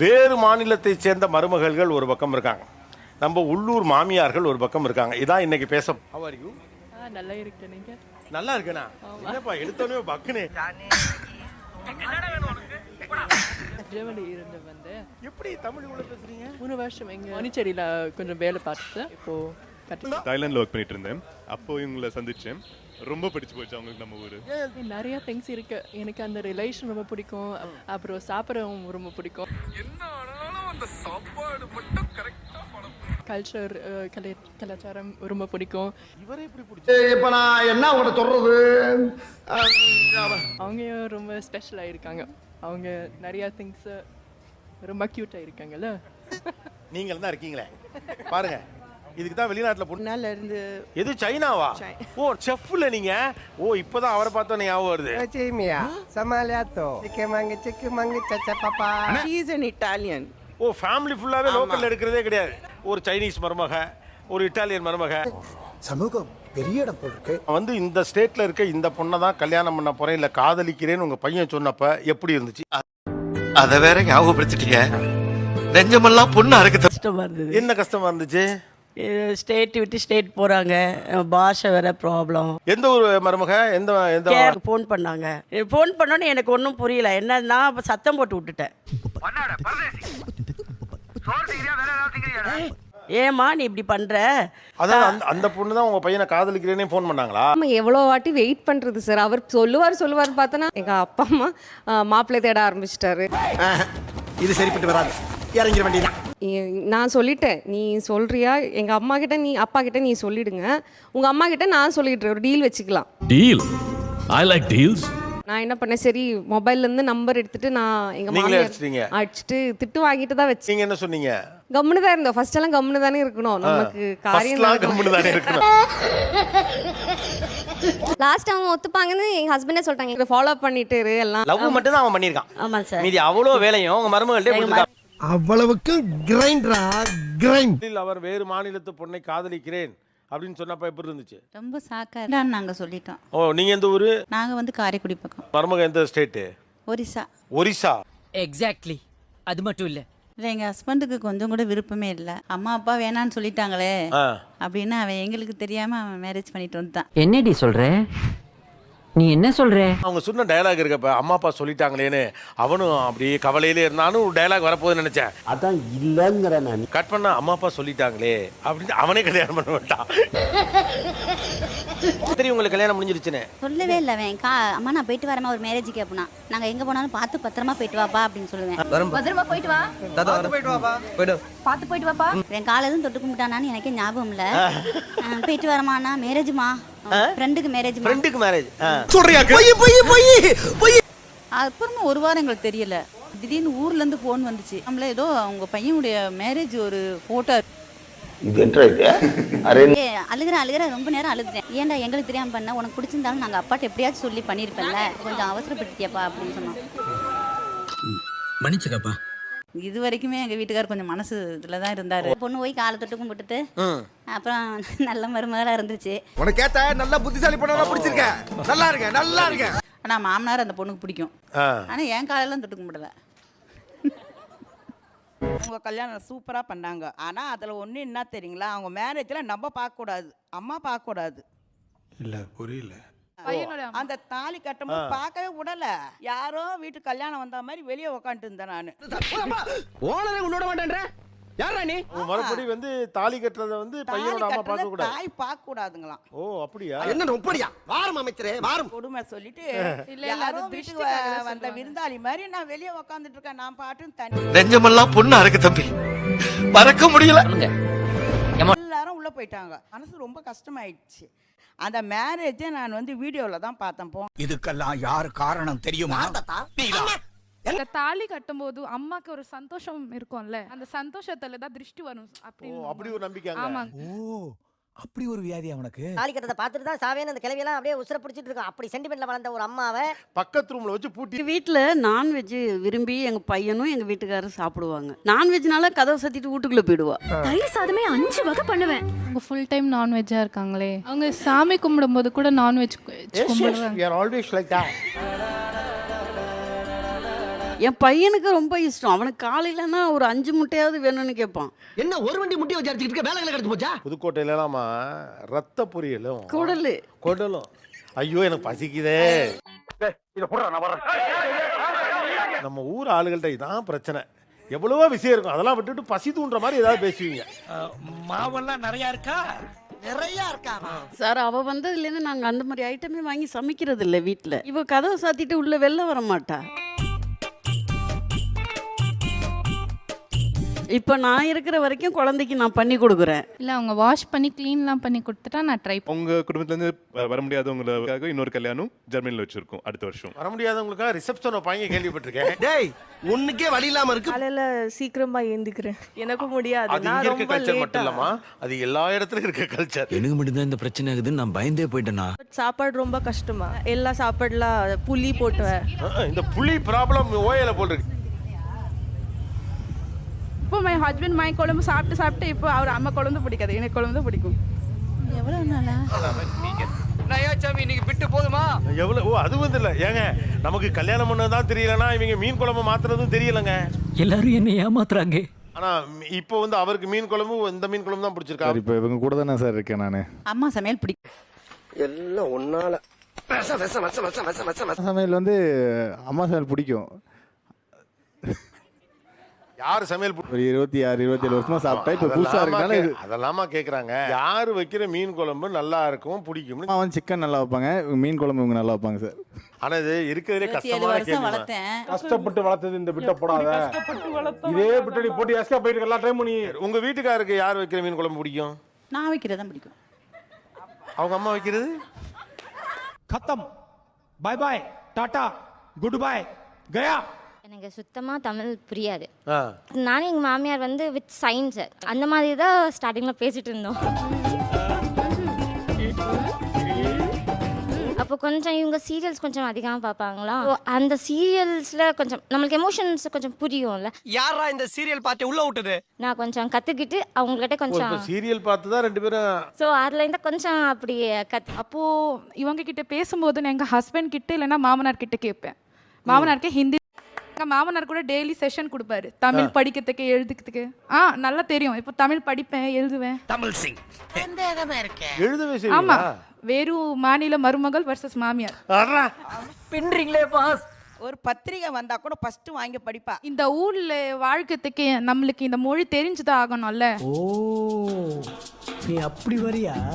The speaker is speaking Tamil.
வேறு மாநிலத்தை சேர்ந்த மருமகள்கள் ஒரு பக்கம் இருக்காங்க, நம்ம உள்ளூர் மாமியார்கள் ஒரு பக்கம் இருக்காங்க. இதான் இன்னைக்கு பேச. How are you? நல்லா இருக்கு. நீங்க நல்லா இருக்கேனா? என்னப்பா எடுத்தோனே பக்குனே. ஜெர்மனி இருந்து வந்து எப்படி தமிழ் உள்ள பேசுறீங்க? 3 வருஷம் எங்க பாண்டிச்சேரியில கொஞ்சம் வேலை பார்த்துட்டு இப்போ தாய்லாந்துல ஒர்க் பண்ணிட்டு இருந்தேன். அப்போ இவங்களை சந்திச்சேன். ரொம்ப பிடிச்சு போச்சு அவங்களுக்கு நம்ம ஊரு. நிறைய திங்ஸ் இருக்கு. எனக்கு அந்த ரிலேஷன் ரொம்ப பிடிக்கும். அப்புறம் சாப்பிடவும் ரொம்ப பிடிக்கும். என்ன ஆனாலும் அந்த சாப்பாடு மட்டும் கரெக்டா ஃபாலோ பண்ணு. கல்ச்சர் கலாச்சாரம் ரொம்ப பிடிக்கும். இவரே இப்படி பிடிச்சி இப்ப நான் என்ன உங்களை சொல்றது? அவங்க ரொம்ப ஸ்பெஷலா இருக்காங்க. அவங்க நிறைய திங்ஸ் ரொம்ப கியூட்டா இருக்காங்கல்ல. நீங்களும் தான் இருக்கீங்களே பாருங்க. இதுக்கு தான் வெளிநாட்டுல நாள்ல இருந்து எது சைனாவா? ஓ செஃப்ல நீங்க. ஓ இப்பதான் அவரை பார்த்தோன்னே ஞாபகம் வருது. Cimia, Samaliato, Chikimangi, Chacha Papa. she is an Italian. ஓ ஃபேமிலி ஃபுல்லாவே லோக்கல்ல எடுக்கிறதே கிடையாது. ஒரு சைனீஸ் மருமக, ஒரு இட்டாலியன் மருமக. சமூகம் பெரிய இடம் போல் இருக்கு. வந்து இந்த ஸ்டேட்ல இருக்க இந்த பொண்ணை தான் கல்யாணம் பண்ண போறேன் இல்ல காதலிக்கிறேன்னு உங்க பையன் சொன்னப்ப எப்படி இருந்துச்சு? அத வேற ஞாபகப்படுத்திட்டீங்க. நெஞ்சமெல்லாம் பொண்ணா இருக்கு. கஷ்டமா இருந்தது. என்ன கஷ்டமா இருந்துச்சு? ஸ்டேட் விட்டு ஸ்டேட் போறாங்க, பாஷை வேற ப்ராப்ளம். எந்த ஒரு மருமக? எந்த ஃபோன் பண்ணாங்க. ஃபோன் பண்ணோன்னே எனக்கு ஒன்றும் புரியல. என்னன்னா சத்தம் போட்டு விட்டுட்டேன். ஏமா நீ இப்படி பண்ற? அதான் அந்த பொண்ணு தான் உங்க பையனை காதலிக்கிறேனே ஃபோன் பண்ணாங்களா? நம்ம எவ்வளோ வாட்டி வெயிட் பண்றது சார். அவர் சொல்லுவார் பார்த்தனா எங்க அப்பா அம்மா மாப்பிள்ளை தேட ஆரம்பிச்சிட்டாரு. இது சரிப்பட்டு வராது, இறங்கிட வேண்டியதான். நான் சொல்லிட்டேன், நீ சொல்றியா எங்க அம்மா கிட்ட, நீ அப்பா கிட்ட நீ சொல்லிடுங்க, உங்க அம்மா கிட்ட நான் சொல்லிடுறேன், ஒரு டீல் வச்சுக்கலாம். டீல்? I like deals. நான் என்ன பண்ணேன், சரி மொபைல்ல இருந்து நம்பர் எடுத்துட்டு நான் எங்க நீங்களே மாமியார் அடிச்சுட்டு திட்டு வாங்கிட்டு தான் வச்சு. நீங்க என்ன சொன்னீங்க? கம்முன்னு தான் இருந்தோம். ஃபர்ஸ்ட் எல்லாம் கம்முன்னு தானே இருக்கணும், நமக்கு காரியம் கம்முன்னு தானே இருக்கணும். லாஸ்ட் அவங்க ஒத்துப்பாங்கன்னு எங்க ஹஸ்பண்டே சொல்லிட்டாங்க. ஃபாலோ பண்ணிட்டு இரு எல்லாம். லவ் மட்டும் தான் அவன் பண்ணிருக்கான். ஆமா சார். மீதி அவ்வளோ வேலையும் உங்க மருமகள்கிட்ட கொடுத்துட்டான். அவ்வளவுக்கு கிரைண்டரா கிரைண்ட். அவர் வேறு மாநிலத்து பொண்ணை காதலிக்கிறேன் அப்படின்னு சொன்னப்ப எப்படி இருந்துச்சு? ரொம்ப சாக்கா நாங்க சொல்லிட்டோம். ஓ நீங்க எந்த ஊரு? நாங்க வந்து காரைக்குடி பக்கம். மருமக எந்த ஸ்டேட்? ஒரிசா. ஒரிசா. எக்ஸாக்ட்லி. அது மட்டும் இல்ல, எங்க ஹஸ்பண்டுக்கு கொஞ்சம் கூட விருப்பமே இல்லை. அம்மா அப்பா வேணான்னு சொல்லிட்டாங்களே அப்படின்னு அவன் எங்களுக்கு தெரியாம அவன் மேரேஜ் பண்ணிட்டு வந்துட்டான். என்னடி சொல்ற? நீ என்ன சொல்ற? அவங்க சொன்ன டயலாக் இருக்கப்ப அம்மா அப்பா சொல்லிட்டாங்களேன்னு அவனும் அப்படியே கவலையிலே இருந்தாலும் ஒரு டயலாக் வரப்போகுதுன்னு நினைச்சேன். அதான் இல்லங்கிற நான் கட் பண்ணா அம்மா அப்பா சொல்லிட்டாங்களே அப்படின்னு அவனே கல்யாணம் பண்ண மாட்டான். தெரியும் உங்களுக்கு கல்யாணம் முடிஞ்சிருச்சுன்னு சொல்லவே இல்லை அவன். அம்மா நான் போயிட்டு வரமா ஒரு மேரேஜுக்கு அப்படின்னா நாங்க எங்க போனாலும் பார்த்து பத்திரமா போயிட்டு வாப்பா அப்படின்னு சொல்லுவேன். பத்திரமா போயிட்டு வா, பார்த்து போயிட்டு வாப்பா. என் காலை எதுவும் தொட்டு கும்பிட்டானான்னு எனக்கே ஞாபகம் இல்ல. போயிட்டு வரமாண்ணா மேரேஜ்மா, ஃப்ரெண்டுக்கு மேரேஜ். ஃப்ரெண்டுக்கு மேரேஜ் சொல்றியா? அப்புறமா ஒரு வாரம் எங்களுக்கு தெரியல. திடீர்னு ஊர்ல இருந்து போன் வந்துச்சு. நம்மள ஏதோ அவங்க பையனுடைய மேரேஜ் ஒரு போட்டோ. அழுகிற ரொம்ப நேரம் அழுதுட்டேன். ஏன்டா எங்களுக்கு தெரியாம பண்ண, உனக்கு பிடிச்சிருந்தாலும் நாங்க அப்பாட்ட எப்படியாச்சும் சொல்லி பண்ணிருப்பேன்ல, கொஞ்சம் அவசரப்பட்டுட்டியாப்பா அப்படின்னு சொன்னோம். மன்னிச்சுக்கப்பா. இது வரைக்குமே எங்க வீட்டுக்காரர் கொஞ்சம் மனசு இதுலதான் இருந்தாரு. பொண்ணு போய் காலை தொட்டு கும்பிட்டுட்டு அப்புறம் நல்ல மருமகளா இருந்துச்சு. உனக்கு கேட்ட நல்ல புத்திசாலி பொண்ணா பிடிச்சிருக்க. நல்லா இருக்க நல்லா இருக்க. ஆனா மாமனார் அந்த பொண்ணுக்கு பிடிக்கும். ஆனா என் காலெல்லாம் தொட்டு கும்பிடல. அவங்க கல்யாணம் சூப்பரா பண்ணாங்க. ஆனா அதுல ஒண்ணு என்ன தெரியுங்களா, அவங்க மேரேஜ்ல நம்ம பார்க்க கூடாது, அம்மா பார்க்க கூடாது. இல்ல புரியல. அந்த தாலி கட்டும்போது பார்க்கவே விடல. யாரோ வீட்டு கல்யாணம் வந்த மாதிரி வெளியே உக்காந்துட்டு இருந்தேன் நானு. ஓனரே உன்னோட மாட்டேன்ற யாரா நீ? மறுபடி வந்து தாலி கட்டுறத வந்து பையனோட அம்மா பார்க்க கூடாது, தாய் பார்க்க கூடாதுங்களாம். ஓ அப்படியா? என்ன ரொம்படியா? வாரம் அமைச்சரே வாரம். கொடுமை சொல்லிட்டு யாரோ வீட்டுக்கு வந்த விருந்தாளி மாதிரி நான் வெளியே உக்காந்துட்டு இருக்கேன். நான் பாட்டுன்னு தண்ணி. நெஞ்சமெல்லாம் பொண்ணா இருக்கு தம்பி, மறக்க முடியல. எல்லாரும் உள்ள போயிட்டாங்க. மனசு ரொம்ப கஷ்டமாயிடுச்சு. அந்த மேரேஜை நான் வந்து வீடியோல தான் பார்த்தேன். இதுக்கெல்லாம் யாரு காரணம் தெரியுமா? இந்த தாலி கட்டும்போது அம்மாக்கு ஒரு சந்தோஷம் இருக்கும்ல, அந்த சந்தோஷத்துல தான் திருஷ்டி வரும் அப்படின்னு அப்படி ஒரு நம்பிக்கை. ஆமாங்க. ஓ அப்படி ஒரு வியாதியா உனக்கு? தாலி கட்டத்தை பார்த்துட்டு தான் சாவேன்னு அந்த கிளவியெல்லாம் அப்படியே உசுர பிடிச்சிட்டு இருக்கோம். அப்படி சென்டிமெண்ட்ல வளர்ந்த ஒரு அம்மாவை பக்கத்து ரூம்ல வச்சு பூட்டி. வீட்டில் நான்வெஜ் விரும்பி எங்கள் பையனும் எங்கள் வீட்டுக்காரரும் சாப்பிடுவாங்க. நான்வெஜ்னால கதவை சத்திட்டு வீட்டுக்குள்ளே போயிடுவா. தயிர் சாதமே 5 வகை பண்ணுவேன். அவங்க ஃபுல் டைம் நான்வெஜ்ஜா இருக்காங்களே, அவங்க சாமி கும்பிடும்போது கூட நான்வெஜ் கும்பிடுறாங்க. We are always like that. என் பையனுக்கு ரொம்ப இஷ்டம். அவனுக்கு காலையிலன்னா ஒரு 5 முட்டையாவது வேணும்னு கேட்பான். என்ன ஒரு வண்டி முட்டி வச்சு அடிச்சுக்கிட்டு இருக்க, வேலை கிடைச்சு போச்சா? புதுக்கோட்டையிலலாமா ரத்த பொரியலும் குடலு குடலும். ஐயோ எனக்கு பசிக்குதே. நம்ம ஊர் ஆளுகள்கிட்ட இதான் பிரச்சனை. எவ்வளவோ விஷயம் இருக்கும், அதெல்லாம் விட்டுட்டு பசி தூண்டுற மாதிரி ஏதாவது பேசுவீங்க. மாவெல்லாம் நிறைய இருக்கா? நிறைய இருக்காமா? சார் அவ வந்ததுலேருந்து நாங்கள் அந்த மாதிரி ஐட்டமே வாங்கி சமைக்கிறது இல்லை வீட்டில். இவ கதவை சாத்திட்டு உள்ள வெளில வர மாட்டா. இப்போ நான் இருக்கிற வரைக்கும் குழந்தைக்கு நான் பண்ணி கொடுக்குறேன். இல்லை அவங்க வாஷ் பண்ணி க்ளீன்லாம் பண்ணி கொடுத்துட்டா நான் ட்ரை உங்க குடும்பத்துலேருந்து வர முடியாதவங்களுக்காக இன்னொரு கல்யாணம் ஜெர்மனியில் வச்சிருக்கோம் அடுத்த வருஷம். வர முடியாதவங்களுக்காக ரிசப்ஷன் வைப்பாங்க கேள்விப்பட்டிருக்கேன். டேய் ஒண்ணுக்கே வழி இல்லாம இருக்கு. காலையில சீக்கிரமா எழுந்துக்கிறேன், எனக்கும் முடியாது. அது இங்க இருக்க கல்ச்சர் மட்டும் இல்லமா, அது எல்லா இடத்துலயும் இருக்க கல்ச்சர். எனக்கு மட்டும்தான் இந்த பிரச்சனை ஆகுதுன்னு நான் பயந்தே போயிட்டேனா. சாப்பாடு ரொம்ப கஷ்டமா, எல்லா சாப்பாடுலாம் புளி போட்டுவேன். இந்த புளி ப்ராப்ளம் ஓயல போட்டுருக்கு. இப்போ மை ஹஸ்பண்ட் மை குழம்பு சாப்பிட்டு இப்போ அவர் அம்மா குழம்பு பிடிக்காது, எனக்கு குழம்பு தான் பிடிக்கும். எவ்வளோ நாளா நயாச்சாமி இன்னைக்கு விட்டு போதுமா? எவ்வளவு? ஓ அது வந்து இல்ல ஏங்க, நமக்கு கல்யாணம் பண்ணதான் தெரியலன்னா இவங்க மீன் குழம்பு மாத்துறதும் தெரியலங்க. எல்லாரும் என்ன ஏமாத்துறாங்க. ஆனா இப்போ வந்து அவருக்கு மீன் குழம்பு இந்த மீன் குழம்பு தான் பிடிச்சிருக்கா. இப்போ இவங்க கூட தானே சார் இருக்கேன் நான். அம்மா சமையல் பிடிக்கும். எல்லாம் ஒன்னால சமையல் வந்து அம்மா சமையல் பிடிக்கும். யார் சமையல் ஒரு 26-27 வருஷமா சாப்பிட்டா இப்போ புதுசா இருக்கனால அதெல்லாமா கேக்குறாங்க. யாரு வைக்கிற மீன் குழம்பு நல்லா இருக்கும் பிடிக்கும். அவன் சிக்கன் நல்லா வைப்பாங்க, மீன் குழம்பு இவங்க நல்லா வைப்பாங்க சார். ஆனா இது இருக்கிறதுலே 7 கஷ்டமான வருஷம் கேள்வி. வளர்த்தேன். கஷ்டப்பட்டு வளர்த்தது இந்த பிட்ட போடாத. இதே பிட்ட நீ போட்டு எஸ்கேப் போயிட்டு எல்லா டைமும் நீ. உங்க வீட்டுக்காருக்கு யார் வைக்கிற மீன் குழம்பு பிடிக்கும்? நான் வைக்கிறதான் பிடிக்கும். அவங்க அம்மா வைக்கிறது खत्म bye bye tata goodbye गया. எனக்கு சுத்தமாக தமிழ் புரியாது. நானும் எங்கள் மாமியார் வந்து வித் சயின்ஸ் அந்த மாதிரி தான் ஸ்டார்டிங்கில் பேசிட்டு இருந்தோம். அப்போ கொஞ்சம் இவங்க சீரியல்ஸ் கொஞ்சம் அதிகமாக பார்ப்பாங்களா, அந்த சீரியல்ஸில் கொஞ்சம் நம்மளுக்கு எமோஷன்ஸ் கொஞ்சம் புரியும்ல. யாரா இந்த சீரியல் பார்த்து உள்ள விட்டது? நான் கொஞ்சம் கற்றுக்கிட்டு அவங்ககிட்ட கொஞ்சம் சீரியல் பார்த்து தான் 2 பேரும். ஸோ அதில் இருந்தால் கொஞ்சம் அப்படி அப்போது இவங்க கிட்ட பேசும்போது நான் எங்கள் ஹஸ்பண்ட் கிட்ட இல்லைன்னா மாமனார் கிட்ட கேட்பேன். மாமனாருக்கு ஹிந்தி, மாமனார் கூட டெய்லி செஷன் கொடுப்பாரு தமிழ் படிக்கிறதுக்கு எழுதுக்கிறதுக்கு. நல்லா தெரியும். இப்போ தமிழ் படிப்பேன், எழுதுவேன். தமிழ் சிங் எழுதவே ஆமா, செய்வீங்களா? வெறும் மாநில மருமகள் வர்சஸ் மாமியார். பின்றீங்களே பாஸ். ஒரு பத்திரிகை வந்தா கூட ஃபர்ஸ்ட் வாங்கி படிப்பா. இந்த ஊர்ல வாழ்க்கைக்கு நம்மளுக்கு இந்த மொழி தெரிஞ்சுதான் ஆகணும்ல. ஓ நீ அப்படி வரியா?